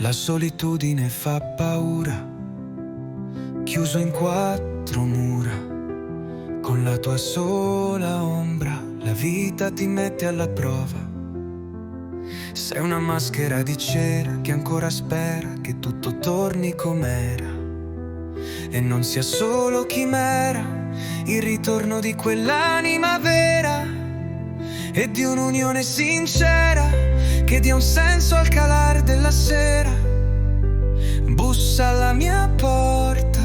La solitudine fa paura, chiuso in quattro mura, con la tua sola ombra, la vita ti mette alla prova. Sei una maschera di cera che ancora spera che tutto torni com'era e non sia solo chimera, il ritorno di quell'anima vera e di un'unione sincera che dia un senso al calar della sera. Bussa alla mia porta,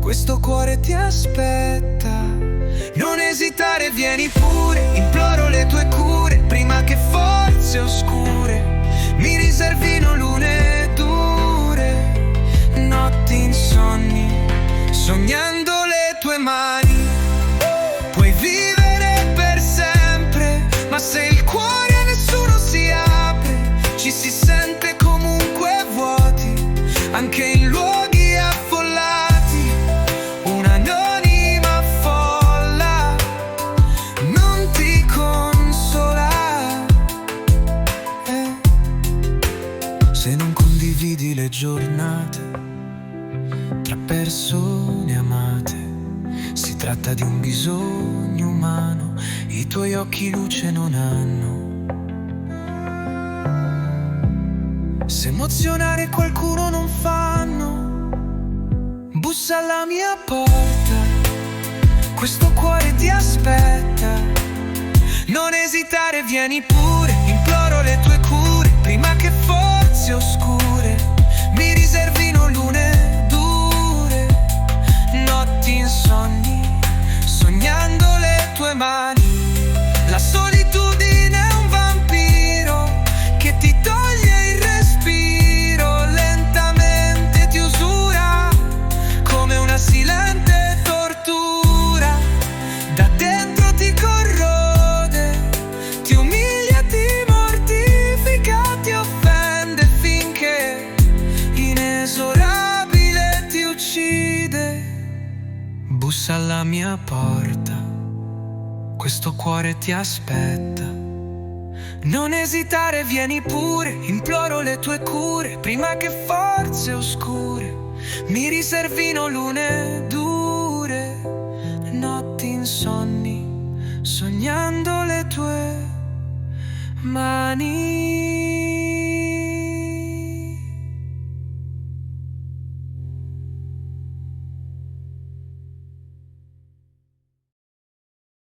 questo cuore ti aspetta. Non esitare, vieni pure, imploro le tue cure, prima che forze oscure mi riservino lune dure, notti insonni, sognando le tue mani. Puoi vivere per sempre, ma se il cuore a nessuno si apre, ci si sente comunque vuoti, anche in luoghi affollati. Un'anonima folla non ti consola, se non condividi le giornate tra persone amate. Si tratta di un bisogno umano, i tuoi occhi luce non hanno. Se emozionare qualcuno non fanno, bussa alla mia porta, questo cuore ti aspetta. Non esitare, vieni pure, imploro le tue cure, prima che forze oscure mi riservino lune dure, notti insonni, sognando le tue mani. La solitudine è un vampiro che ti toglie il respiro, lentamente ti usura come una silente tortura. Da dentro ti corrode, ti umilia, ti mortifica, ti offende finché inesorabile ti uccide. Bussa alla mia porta, questo cuore ti aspetta. Non esitare, vieni pure, imploro le tue cure, prima che forze oscure mi riservino lune dure, notti insonni, sognando le tue mani.